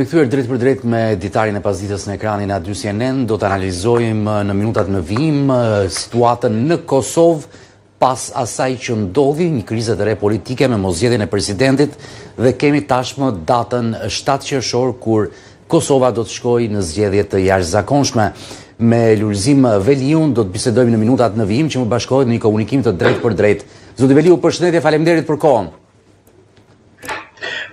Jemi kthyer drejt për drejt me ditarin e pasdites në ekranin A2 CNN. Do të analizojmë në minutat në vijim situatën në Kosovë pas asaj që ndodhi, një krizë e re politike me mosgjedhjen e presidentit, dhe kemi tashmë datën 7 qershor kur Kosova do të shkojë në zgjedhje të jashtëzakonshme. Me Lulzim Veliun do të bisedojmë në minutat në vijim që më bashkohet në një komunikim të drejt për drejt. Zoti Veliu, përshëndetje, faleminderit për kohën.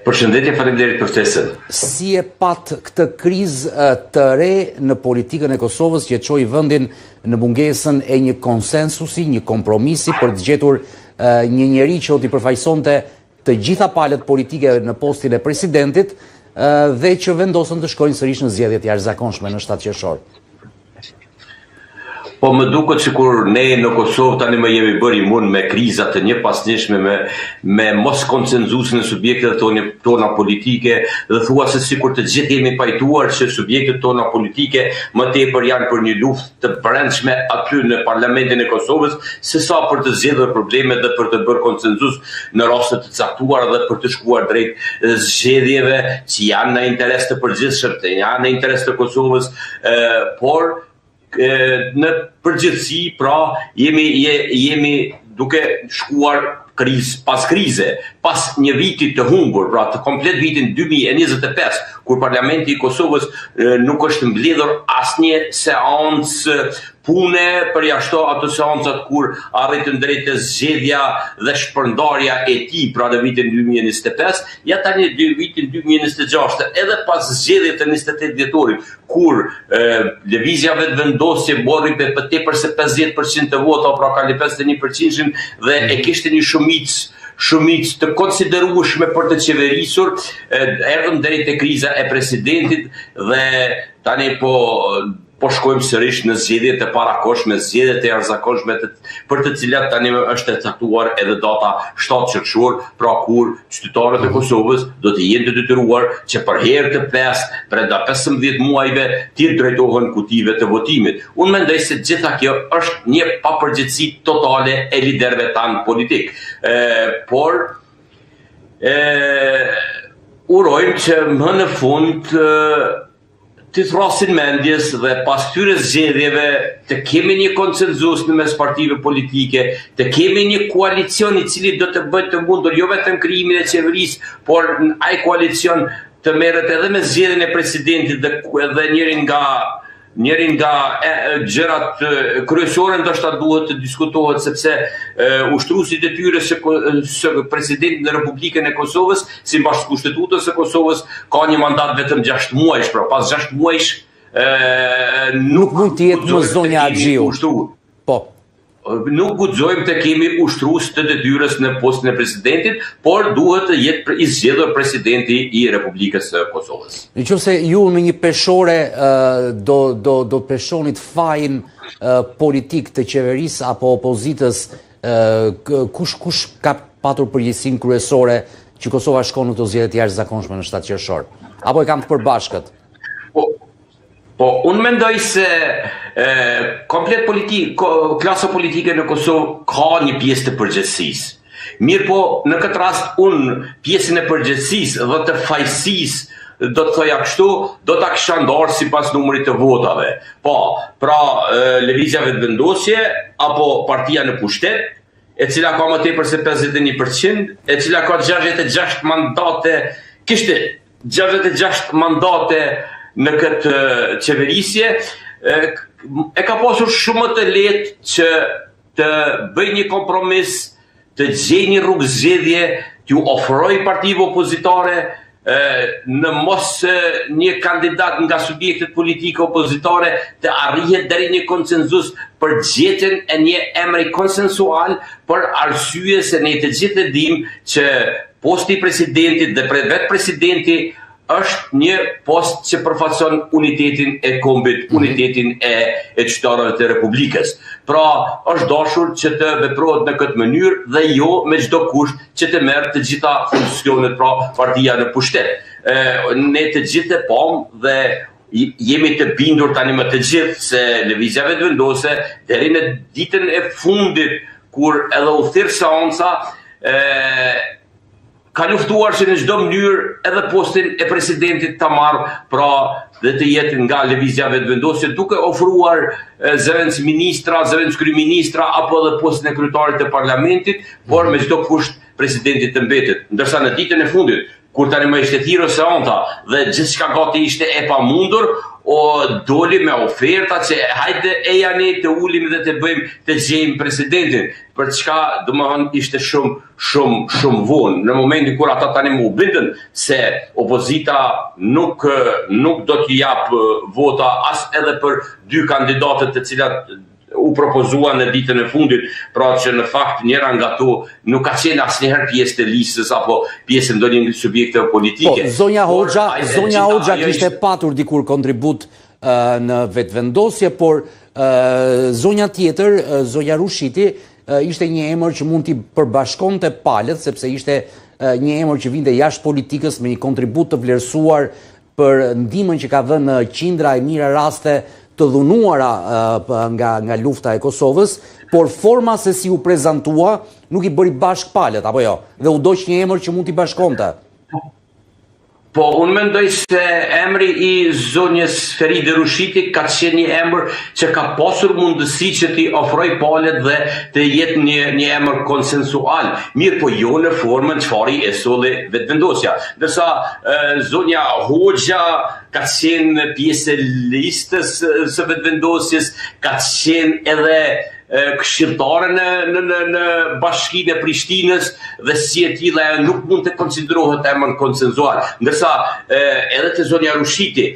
Përshëndetje, faleminderit për ftesën. Si e pat këtë krizë të re në politikën e Kosovës që çoi vendin në mungesën e një konsensusi, një kompromisi për të gjetur një njeri që do t'i përfaqësonte të gjitha palët politike në postin e presidentit dhe që vendosën të shkojnë sërish në zgjedhjet jashtëzakonshme në 7 qershor? Po më duket sikur ne në Kosovë tani më jemi bërë imun me krizat të njëpasnjëshme, me mos konsenzusin e subjektet tona politike, dhe thua se sikur të gjithë jemi pajtuar që subjektet tona politike më tepër janë për një luftë të brendshme aty në parlamentin e Kosovës, sesa për të zgjedhur problemet dhe për të bërë konsenzus në raste të caktuara dhe për të shkuar drejt zgjedhjeve që janë në interes të përgjithshëm, janë në interes të Kosovës, por në përgjithësi, pra, jemi duke shkuar pas krize, pas një viti të humbur, pra të komplet vitin 2025, kur parlamenti i Kosovës nuk është mbledhur asnjë seancë pune përjashto ato seancat kur arritën drejt zgjedhja dhe shpërndarja e tij, pra në vitin 2025, ja tani vitin 2026, edhe pas zgjedhjeve të 28 dhjetorit, kur lëvizja vetëvendosje mori për tepër se 50% të vota, pra ka 51% dhe e kishte një shumicë të konsiderueshme për të qeverisur, erdhëm drejt e kriza e presidentit dhe tani po shkojmë sërish në zgjedhjet e parakohshme, zgjedhjet e jashtëzakonshme, për të cilat tani është e caktuar edhe data 7 qershor, pra kur qytetarët e Kosovës do të jenë të detyruar që për herë të pestë brenda 15 muajve të drejtohen kutive të votimit. Unë mendoj se gjitha kjo është një papërgjegjësi totale e liderëve tanë politik. Por urojmë që më në fund të thrasin mendjes dhe pas këtyre zgjedhjeve të kemi një konsenzus në mes partive politike, të kemi një koalicion i cili do të bëjë të mundur jo vetëm krijimin e qeverisë, por ai koalicion të merret edhe me zgjedhjen e presidentit dhe njërin nga gjërat kryesore ndoshta duhet të diskutohet, sepse ushtruesit e tyre së presidentit në Republikën e Kosovës, sipas kushtetutës së Kosovës, ka një mandat vetëm 6 muajsh, pra pas 6 muajsh nuk mund të jetë më zonja Axhiu. Po. Nuk guxojmë të kemi ushtrues të detyrës në postin e presidentit, por duhet të jetë i zgjedhur presidenti i Republikës së Kosovës. Nëse ju në një peshore do peshonit fajin politik të qeverisë apo opozitës, kush ka patur përgjegjësinë kryesore që Kosova shkon në këto zgjedhje të jashtëzakonshme në 7 qershor? Apo e kanë të përbashkët? Po, unë mendoj se komplet klasa politike në Kosovë ka një pjesë të përgjegjësisë. Mirë po, në këtë rast, unë pjesën e përgjegjësisë dhe të fajësisë, do të thoja kështu, do ta kisha ndarë sipas numrit të votave. Po, pra lëvizja vetëvendosje apo partia në pushtet, e cila ka më tepër se 51%, e cila ka 66 mandate, kishte 66 mandate në këtë qeverisje, e ka pasur shumë të lehtë që të bëjë një kompromis, të gjejë një rrugë zgjedhje, t'ju ofrojë partive opozitare, në mos një kandidat nga subjektet politike opozitare të arrihet deri një konsenzus për gjetjen e një emri konsensual, për arsye se ne të gjithë e dimë që posti i presidentit dhe vetë presidenti është një post që përfaqëson unitetin e kombit, unitetin e qytetarëve të Republikës. Pra, është dashur që të veprohet në këtë mënyrë dhe jo me çdo kusht që të merr të gjitha funksionet, pra partia në pushtet. Ne të gjithë e pam dhe jemi të bindur tani më të gjithë se lëvizja vetëvendose deri në ditën e fundit kur edhe u thirr seanca ka luftuar që në çdo mënyrë edhe postin e presidentit ta marrë, pra dhe të jetë nga lëvizja vetëvendosje, duke ofruar zëvendës ministra, zëvendës kryeministra apo edhe postin e kryetarit të parlamentit, por me çdo kusht presidentit të mbetet. Ndërsa në ditën e fundit, kur tani më ishte thirrur seonta dhe gjithçka gati ishte e pamundur, o doli me oferta që hajde e janë të ulim dhe të bëjmë të gjejmë presidentin, për çka domethënë ishte shumë vonë. Në momentin kur ata tani më u bindën se opozita nuk do t'i jap vota as edhe për 2 kandidatët të cilat u propozuan në ditën e fundit, pra që në fakt njëra nga to nuk ka qenë asnjëherë pjesë të listës apo pjesë e ndonjë subjekte politike. Po, zonja Hoxha kishte patur dikur kontribut në vetëvendosje, por zonja tjetër, zonja Rushiti, ishte një emër që mund t'i përbashkonte palët, sepse ishte një emër që vinte jashtë politikës me një kontribut të vlerësuar për ndihmën që ka dhënë qindra e mira raste të dhunuara nga lufta e Kosovës, por forma se si u prezantua nuk i bëri bashk palët, apo jo? Dhe u doq një emër që mund t'i bashkonte. Po, unë mendoj se emri i zonjës Feride Rushiti ka qenë një emër që ka pasur mundësi që t'i ofroj palët dhe të jetë një emër konsensual. Mirë po jo në formën çfarë e solli vetëvendosja. Ndërsa zonja Hoxha ka qenë pjesë e listës së vetëvendosjes, ka qenë edhe këshilltare në bashkinë e Prishtinës dhe si e tilla nuk mund të konsiderohet emër konsensual. Ndërsa edhe te zonja Rushiti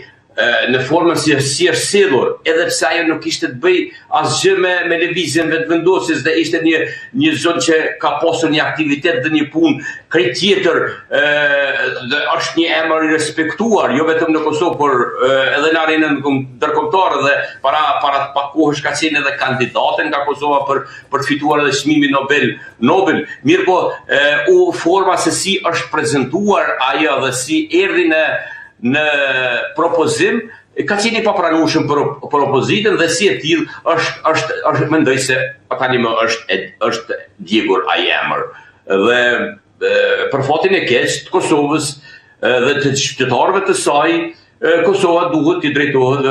në formën si është sjellur, edhe pse ajo nuk ishte të bëj asgjë me lëvizjen vetëvendosjes dhe ishte një zonë që ka pasur një aktivitet dhe një punë krejt tjetër, dhe është një emër i respektuar, jo vetëm në Kosovë, por edhe në arenën ndërkombëtare dhe para pak kohësh ka qenë edhe kandidate nga Kosova për të fituar edhe çmimin Nobel. Mirë po, forma se si është prezantuar ajo dhe si erdhi në propozim, ka qenë i papranueshëm për opozitën dhe si e tillë është mendoj se tani më është djegur ai emër. Dhe për fatin e keq të Kosovës dhe të qytetarëve të saj, Kosova duhet t'i drejtohet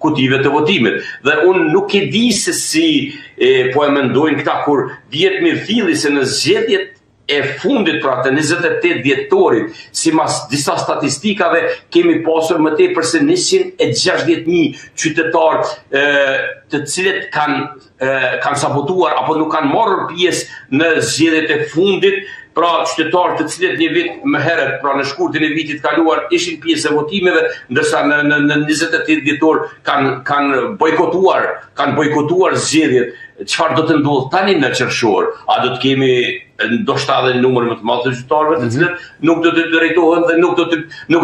kutive të votimit. Dhe unë nuk e di se si po e mendojnë këta kur vjet me filli se në zgjedhjet e fundit, pra të 28 dhjetorit, sipas disa statistikave, kemi pasur më tepër se 160.000 qytetarë të cilët kanë sabotuar apo nuk kanë marrë pjesë në zgjedhjet e fundit, pra qytetarë të cilët një vit më herët, pra në shkurtin e vitit kaluar, ishin pjesë e votimeve, ndërsa në 28 dhjetor kanë bojkotuar zgjedhjet. Çfarë do të ndodhë tani në qershor? A do të kemi ndoshta edhe numër më të madh të qytetarëve të cilët nuk do të drejtohen dhe nuk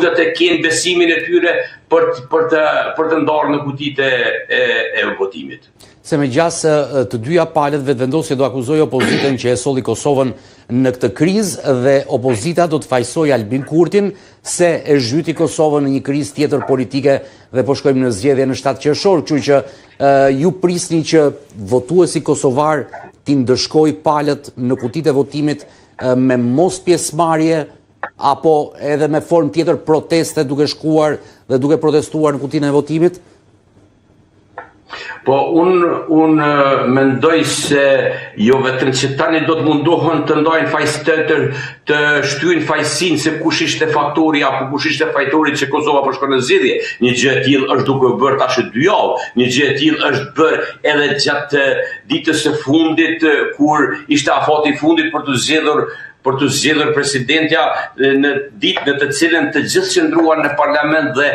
do të kenë besimin e tyre për të ndarë në kutitë e votimit. Se me gjasë të dyja palët vetëvendosje do akuzoj opozitën që e solli Kosovën në këtë krizë dhe opozita do të fajsoj Albin Kurtin se e zhyti Kosovën në një krizë tjetër politike dhe po shkojmë në zgjedhje në 7 qershor, kështu që ju prisni që votuesi kosovar t'i ndëshkoj palët në kutitë e votimit me mos pjesëmarrje apo edhe me formë tjetër proteste duke shkuar dhe duke protestuar në kutinë e votimit? Po, unë mendoj se jo vetëm që tani do të mundohen të ndajnë fajs të shtyjnë fajsin se kush ishte faktori apo kush ishte fajtori që Kosova po shkon në zgjedhje. Një gjë e tillë është duke bërë tash 2 javë, një gjë e tillë është bërë edhe gjatë ditës së fundit kur ishte afati i fundit për të zgjedhur presidentja në ditë në të cilën të gjithë qëndruan në parlament dhe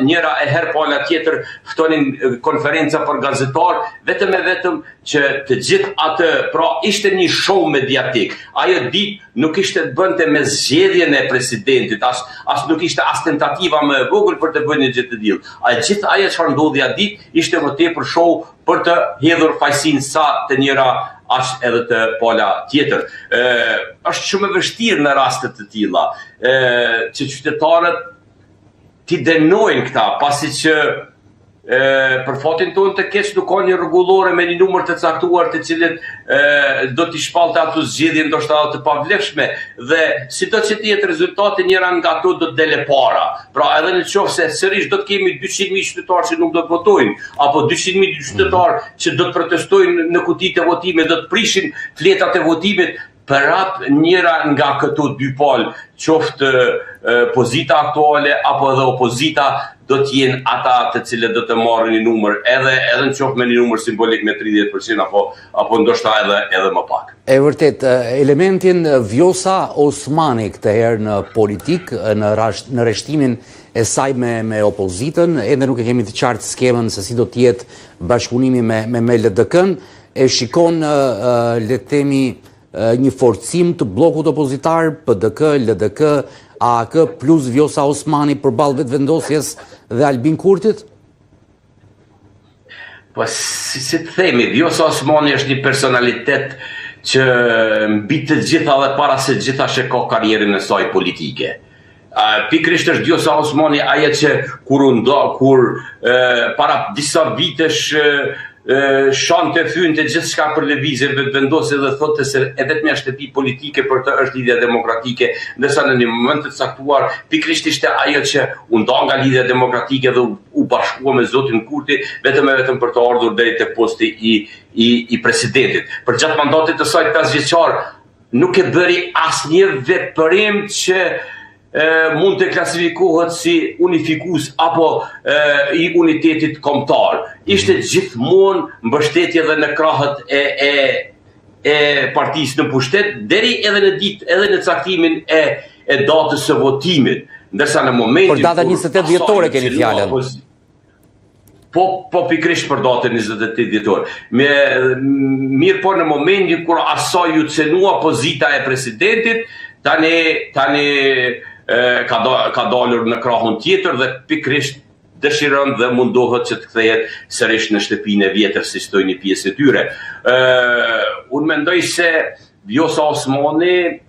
njëra e herë pala tjetër ftonin konferenca për gazetar, vetëm që të gjithë atë, pra ishte një show mediatik. Ajo ditë nuk ishte të bënte me zgjedhjen e presidentit, as nuk ishte as tentativa më e vogël për të bërë një gjë të tillë. Gjithë ajo çfarë ndodhi atë ditë ishte më tepër show për të hedhur fajsin sa të njëra as edhe të pala tjetër. Është shumë e vështirë në raste të tilla që qytetarët t'i denojnë këta, pasi që për fatin tonë të keq nuk ka një rregullore me një numër të caktuar të cilët do t'i shpallte ato zgjedhje ndoshta të pavlefshme dhe sido që të jetë rezultati njëra nga ato do të dele para. Pra edhe në qoftë se sërish do të kemi 200.000 qytetarë që nuk do të votojnë apo 200.000 qytetarë që do të protestojnë në kutitë e votimit, do të prishin fletat e votimit, prap njëra nga këto dy palë, qoftë pozita aktuale apo edhe opozita, do të jenë ata të cilët do të marrin një numër edhe në qoftë me një numër simbolik me 30% apo ndoshta edhe më pak. E vërtet, elementin Vjosa Osmani këtë herë në politik, në rreshtimin e saj me opozitën, ende nuk e kemi të qartë skemën se si do të jetë bashkëpunimi me LDK-n, e shikon le të themi një forcim të bllokut opozitar, PDK, LDK, AAK plus Vjosa Osmani përballë vetëvendosjes dhe Albin Kurtit? Po si të themi, Vjosa Osmani është një personalitet që mbi të gjitha dhe para se gjitha që ka karrierën e saj politike. Pikrisht është Vjosa Osmani ajo që kur para disa vitesh shante fynte gjithçka për lëvizjen vetëvendosje dhe thotë se e vetmja shtëpi politike për të është lidhja demokratike, ndërsa në një moment të caktuar pikrisht ishte ajo që u nda nga lidhja demokratike dhe u bashkua me zotin Kurti vetëm për të ardhur deri te posti i presidentit. Për gjatë mandatit të saj 5 vjeçar nuk e bëri asnjë veprim që mund të klasifikohet si unifikues apo i unitetit kombëtar. Ishte gjithmonë mbështetje edhe në krahët e partisë në pushtet, deri edhe në ditë, edhe në caktimin e datës së votimit. Ndërsa në momentin për data 28 dhjetore keni fjalën. Po pikrisht për datën 28 dhjetor. Mirë po në momentin kur asaj ju cenua pozita e presidentit, tani ka dalur në krahun tjetër dhe pikrisht dëshiron dhe mundohet që të kthehet sërish në shtëpinë e vjetër si çdo një pjesë e tyre. Unë mendoj se Vjosa Osmani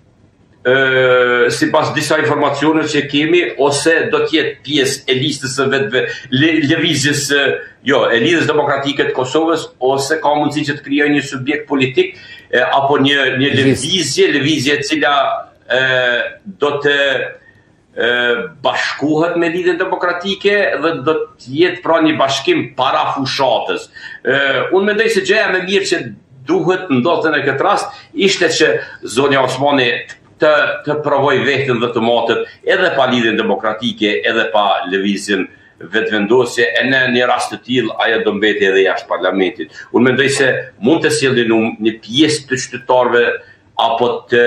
sipas disa informacione që kemi, ose do të jetë pjesë e listës së vetëve lëvizjes e lidhjes demokratike të Kosovës, ose ka mundësi që të krijojë një subjekt politik apo një lëvizje e cila do të bashkohet me lidhjen demokratike dhe do të jetë pra një bashkim para fushatës. Unë mendoj se gjëja më mirë që duhet ndodhte në këtë rast ishte që zonja Osmani të provoj veten dhe të matët edhe pa lidhjen demokratike, edhe pa lëvizjen vetëvendosje, e në një rast të tillë ajo do mbeti edhe jashtë parlamentit. Unë mendoj se mund të sjellin një pjesë të qytetarëve apo të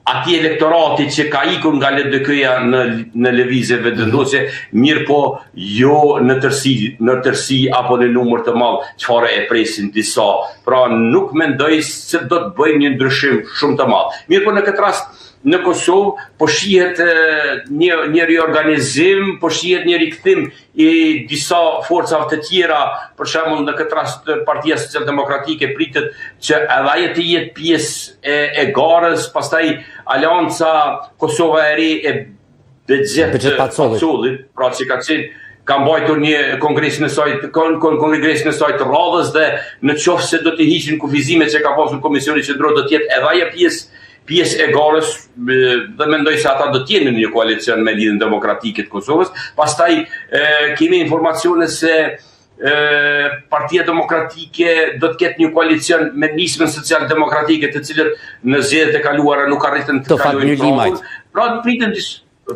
ati elektorati që ka ikur nga LDK-ja në lëvizje vetëvendosje, mirë po jo në tërësi apo në numër të madh çfarë e presin disa. Pra nuk mendoj se do të bëjmë një ndryshim shumë të madh. Mirë po në këtë rast në Kosovë po shihet një riorganizim, po shihet një rikthim i disa forcave të tjera, për shembull në këtë rast Partia Socialdemokratike pritet që edhe ajo të jetë pjesë e garës, pastaj Alianca Kosova e Re e Bexhet Pacollit, pra që ka mbajtur një kongresin e saj të radhës dhe në qoftë se do të hiqin kufizimet që ka pasur Komisioni Qendror do të jetë edhe ajo pjesë e garës dhe mendoj se ata do të jenë në një koalicion me lidhjen demokratike të Kosovës. Pastaj kemi informacione se Partia Demokratike do të ketë një koalicion me nismën social-demokratike të cilët në zgjedhjet e kaluara nuk arritën të kalojnë prapë. Pra pritën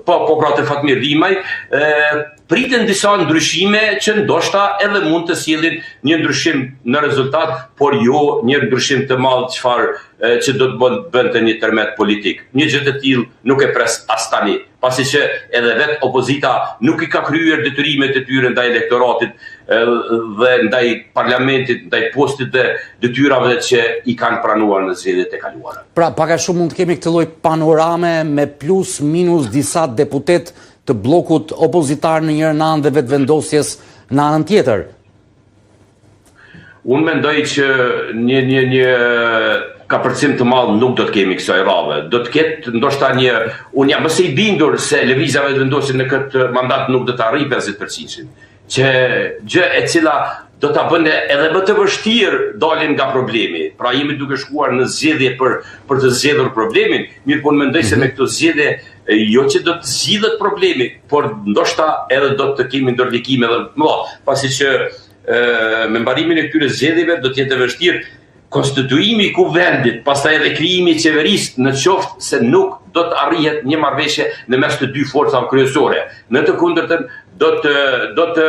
pra të Fatmir Limaj, pritën disa ndryshime që ndoshta edhe mund të sjellin një ndryshim në rezultat, por jo një ndryshim të madh që do të bënte një tërmet politik. Një gjë të tillë nuk e pres as tani, pasi që edhe vetë opozita nuk i ka kryer detyrimet e tyre ndaj elektoratit dhe ndaj parlamentit, ndaj postit dhe detyrave që i kanë pranuar në zgjedhjet e kaluara. Pra, pak a shumë mund të kemi këtë lloj panorame me plus minus disa deputet të bllokut opozitar në njërin anë dhe vetëvendosjes në anën tjetër. Unë mendoj që një kapërcim të madh nuk do të kemi kësaj radhe. Do të ketë ndoshta unë jam mëse i bindur se lëvizja vetëvendosje në këtë mandat nuk do të arrijë 50%. që gjë e cila do ta bënë edhe më të vështirë daljen nga problemi. Pra jemi duke shkuar në zgjedhje për të zgjedhur problemin, mirë po mendoj se me këto zgjedhje jo që do të zgjidhet problemi, por ndoshta edhe do të kemi ndërlikime edhe më dha, pasi që me mbarimin e këtyre zgjedhjeve do të jetë vështirë konstituimi i kuvendit, pastaj edhe krijimi i qeverisë, në qoftë se nuk do të arrihet një marrëveshje në mes të dy forcave kryesore. Në të kundërtën do të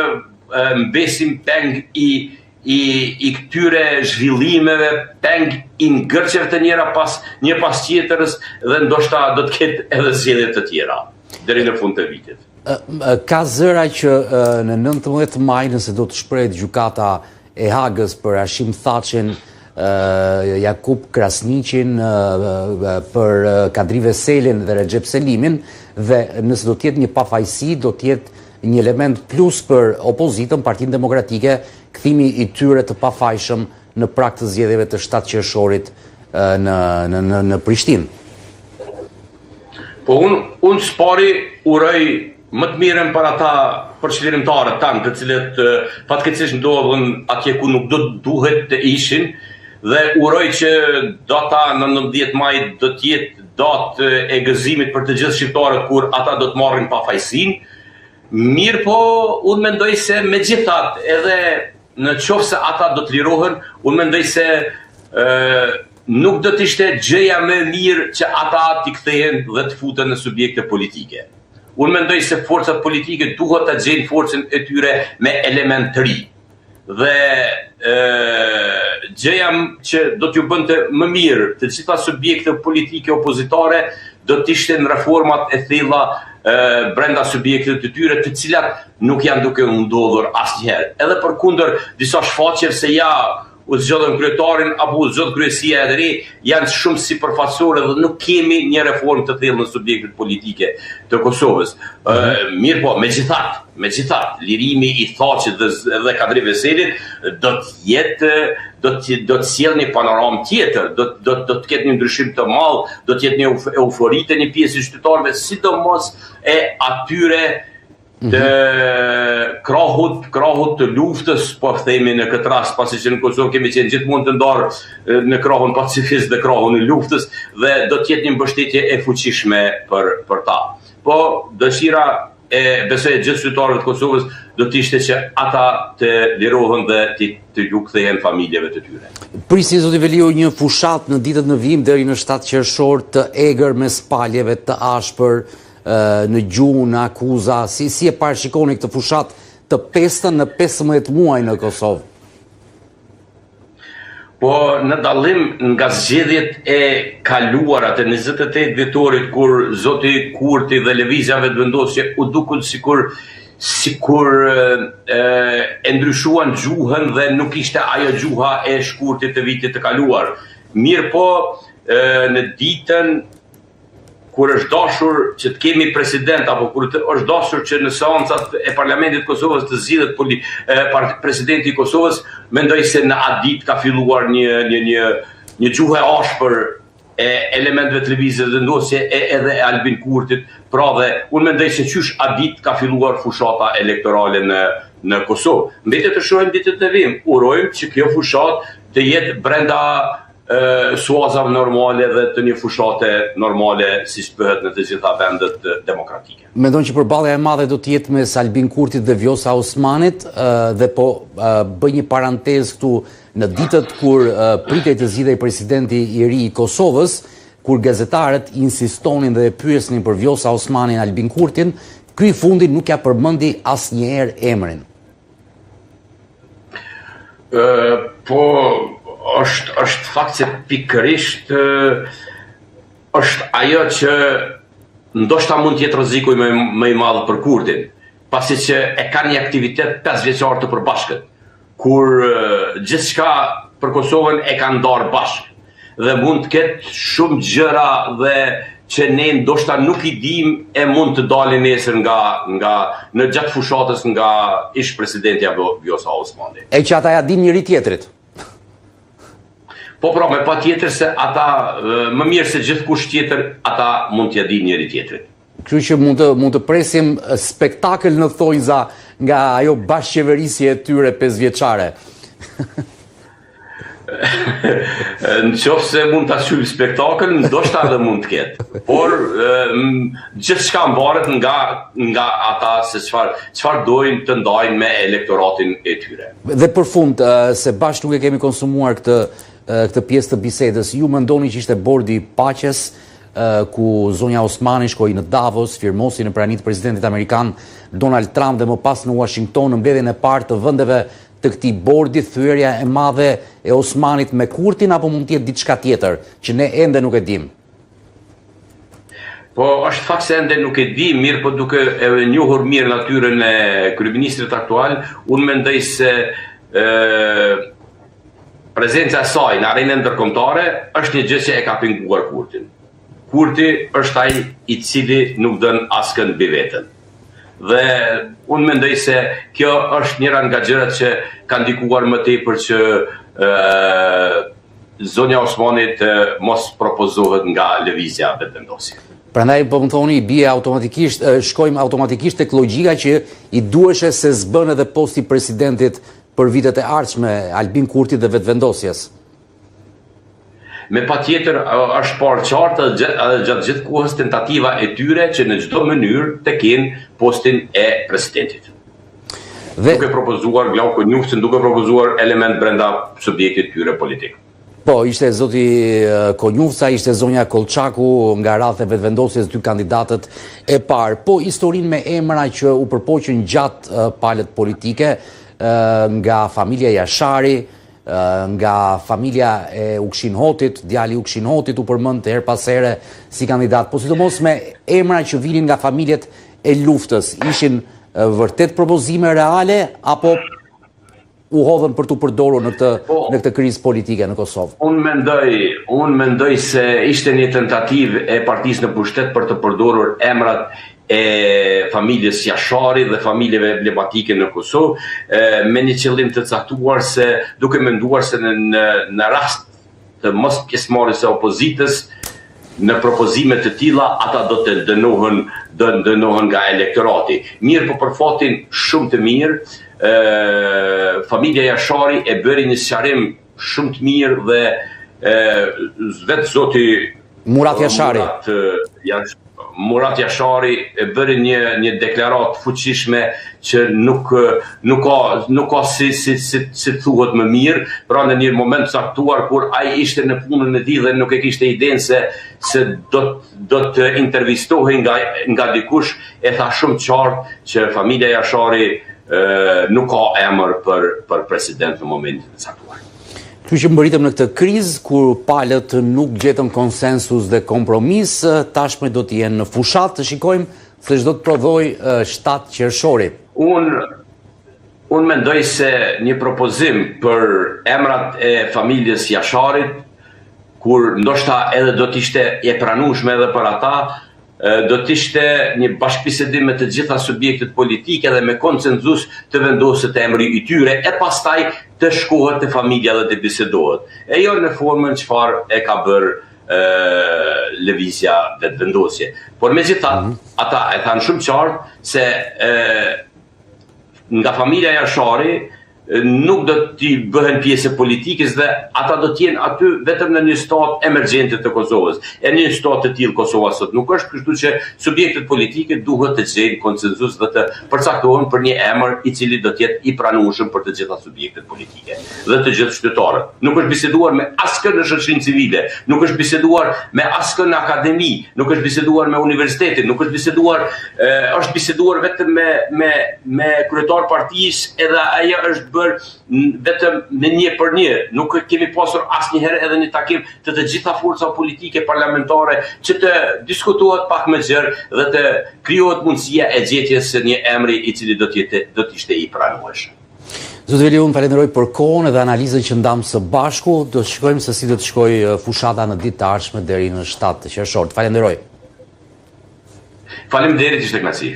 mbesim peng i këtyre zhvillimeve, peng i ngërçeve të njëra pas tjetrës dhe ndoshta do të ketë edhe zgjedhje të tjera deri në fund të vitit. Ka zëra që në 19 maj, nëse do të shprehet gjykata e Hagës për Hashim Thaçin, Jakub Krasniqin, për Kadri Veselin dhe Recep Selimin, dhe nëse do të jetë një pafajësi, do të jetë një element plus për opozitën, Partinë Demokratike, kthimi i tyre të pafajshëm në prag të zgjedhjeve të 7 qershorit në Prishtinë. Po unë s'pari uroj më të mirën për ata përqëllimtarët tanë, të cilët fatkeqësisht ndodhen atje ku nuk do duhet të ishin, dhe uroj që data në 19 maj do të jetë datë e gëzimit për të gjithë shqiptarët kur ata do të marrin pafajësinë. Mirë po, unë mendoj se megjithatë, edhe në qoftë se ata do të lirohen, unë mendoj se nuk do të ishte gjëja më mirë që ata t'i kthehen dhe të futen në subjekte politike. Unë mendoj se forcat politike duhet të gjejnë forcën e tyre me element të ri. Dhe gjëja që do t'ju bënte më mirë të gjitha subjekte politike opozitare do t'ishte në reformat e thella brenda subjektet të tyre, të cilat nuk janë duke ndodhur asnjëherë. Edhe përkundër disa shfaqjeve se ja u zgjodhen kryetarin apo u zgjodh kryesia e re, janë shumë sipërfaqësore dhe nuk kemi një reformë të thellë në subjektet politike të Kosovës. Mirë po, megjithatë, lirimi i Thaçit dhe Kadri Veselit do të sjellë një panoramë tjetër, do të ketë një ndryshim të madh, do të jetë një eufori të një pjesë qytetarëve, sidomos e atyre të krahut të luftës, po themi në këtë rast, pasi që në Kosovë kemi qenë gjithmonë të ndarë në krahun pacifist dhe krahun e luftës, dhe do të jetë një mbështetje e fuqishme për ta. Po dëshira e besoj gjithë qytetarëve të Kosovës do të ishte që ata të lirohen dhe të ju kthehen familjeve të tyre. Prisni zoti Veliu një fushat në ditët në vim deri në 7 qershor të egër me spaljeve të ashpër, në gjuhë, në akuza, si e parashikoni këtë fushat të pestën në 15 muaj në Kosovë? Po në dallim nga zgjedhjet e kaluara të 28 vjetorit, kur zoti Kurti dhe lëvizjave të vendosje u dukun sikur e ndryshuan gjuhën dhe nuk ishte ajo gjuha e shkurtit të vitit të kaluar. Mirë po, në ditën kur është dashur që të kemi president, apo kur është dashur që në seancat e Parlamentit Kosovës të zgjidhet presidenti i Kosovës, mendoj se në atë ditë ka filluar një gjuhë e ashpër e elementeve të lëvizjes dhe vendosje edhe e Albin Kurtit, pra dhe unë mendoj se qysh atë ditë ka filluar fushata elektorale në Kosovë. Mbetet të shohim ditët e vim, urojmë që kjo fushat të jetë brenda suazave normale dhe të një fushate normale si shpëhet në të gjitha vendet demokratike. Mendon që përballja e madhe do të jetë mes Albin Kurtit dhe Vjosa Osmanit, dhe po bëj një parantezë këtu në ditët kur pritej të zgjidhej presidenti i ri i Kosovës, kur gazetarët insistonin dhe e pyesnin për Vjosa Osmanin e Albin Kurtin, ky i fundi nuk ja përmendi asnjëherë emrin. Po është fakt se pikërisht është ajo që ndoshta mund të jetë rreziku më i madh për Kurtin, pasi që e ka një aktivitet 5 vjeçar të përbashkët, kur gjithçka për Kosovën e ka ndarë bashkë dhe mund të ketë shumë gjëra dhe që ne ndoshta nuk i dim e mund të dalin nesër nga në gjatë fushatës nga ish presidenti apo Vjosa Osmani. E që ata ja din njëri tjetrit. Po pra, me pa tjetër se ata, më mirë se gjithkush tjetër, ata mund t'ja dinë njëri tjetrit. Kështu që mund të presim spektakël në thonjza nga ajo bashkëqeverisje e tyre 5 vjeçare. Në qoftë se mund të ashyll spektakël, ndoshta edhe mund të ketë. Por gjithçka mbaret nga ata se çfarë dojnë të ndajnë me elektoratin e tyre. Dhe për fund, se bashkë nuk e kemi konsumuar këtë pjesë të bisedës, ju mendoni që ishte bordi i paqes ku zonja Osmani shkoi në Davos, firmosi në praninë të presidentit amerikan Donald Trump dhe më pas në Washington në mbledhjen e parë të vendeve të këtij bordi, thyerja e madhe e Osmanit me Kurtin, apo mund të jetë diçka tjetër që ne ende nuk e dim? Po është fakt se ende nuk e di, mirë, po duke e njohur mirë natyrën e kryeministrit aktual, unë mendoj se prezenca e saj në arenën ndërkombëtare është një gjë që e ka penguar Kurtin. Kurti është ai i cili nuk dën askën mbi veten. Dhe unë mendoj se kjo është njëra nga gjërat që ka ndikuar më tepër që zonja Osmanit mos propozohet nga lëvizja vetëvendosje. Prandaj po më thoni bie automatikisht, shkojmë automatikisht tek logjika që i duheshe se s'bën edhe posti presidentit për vitet e ardhshme Albin Kurti dhe vetëvendosjes. Me patjetër është parë qartë gjatë gjithë kohës tentativa e tyre që në çdo mënyrë të kenë postin e presidentit. Duke propozuar Glauko Njuhsin, duke propozuar element brenda subjektit tyre politik. Po, ishte zoti Konjufca, ishte zonja Kolçaku nga radhë e vetëvendosjes dy kandidatët e parë. Po, historinë me emra që u përpoqën gjatë palët politike nga familja Jashari, nga familja e Ukshin Hotit, djali Ukshin Hotit u përmend her pas here si kandidat, po sidomos me emra që vinin nga familjet e luftës, ishin vërtet propozime reale apo u hodhën për të përdorur në këtë krizë politike në Kosovë? Unë mendoj se ishte një tentativë e partisë në pushtet për të përdorur emrat e familjes Jashari dhe familjeve emblematike në Kosovë me një qëllim të caktuar, se duke menduar se në rast të mos pjesëmarrjes së opozitës në propozime të tilla ata do të dënohen nga elektorati. Mirë, po për fatin shumë të mirë, familja Jashari e bëri një sqarim shumë të mirë dhe vetë zoti Murat Jashari. Murat Jashari e bëri një deklaratë fuqishme që nuk ka si thuhet më mirë, pra në një moment caktuar kur ai ishte në punën e tij dhe nuk e kishte idenë se do të intervistohej nga dikush, e tha shumë qartë që familja Jashari nuk ka emër për president në momentin e caktuar. Kështu që mbëritëm në këtë krizë, kur palët nuk gjetën konsensus dhe kompromis, tashme do të jenë në fushat, të shikojmë se çdo të prodhoj 7 qershori. Unë mendoj se një propozim për emrat e familjes Jasharit, kur ndoshta edhe do t'ishte e pranueshme edhe për ata, do t'ishte një bashkëbisedim me të gjitha subjektet politike dhe me konsenzus të vendoset emri i tyre, e pastaj të shkohet të familja dhe të bisedohet. E jo në formën çfarë e ka bërë lëvizja vetëvendosje. Por megjithatë, ata e thanë shumë qartë se nga familja Jashari nuk do t'i bëhen pjesë politikës dhe ata do t'jenë aty vetëm në një stat emergjente të Kosovës. E një stat të tillë Kosova sot nuk është, kështu që subjektet politike duhet të gjejnë konsenzus dhe të përcaktohen për një emër i cili do t'jetë i pranueshëm për të gjitha subjektet politike dhe të gjithë qytetarët. Nuk është biseduar me askën në shoqërinë civile, nuk është biseduar me askën në akademi, nuk është biseduar me universitetin, nuk është biseduar vetëm me kryetar partisë, edhe ajo është vetëm në një për një. Nuk kemi pasur asnjëherë edhe një takim të gjitha forca politike parlamentare që të diskutohet pak më gjerë dhe të krijohet mundësia e gjetjes së një emri i cili do të ishte i pranueshëm. Zoti Veli, unë falenderoj për kohën dhe analizën që ndam së bashku. Do të shikojmë se si do të shkojë fushata në ditë të ardhshme deri në 7 qershor. Falenderoj. Faleminderit, ishte kënaqësi.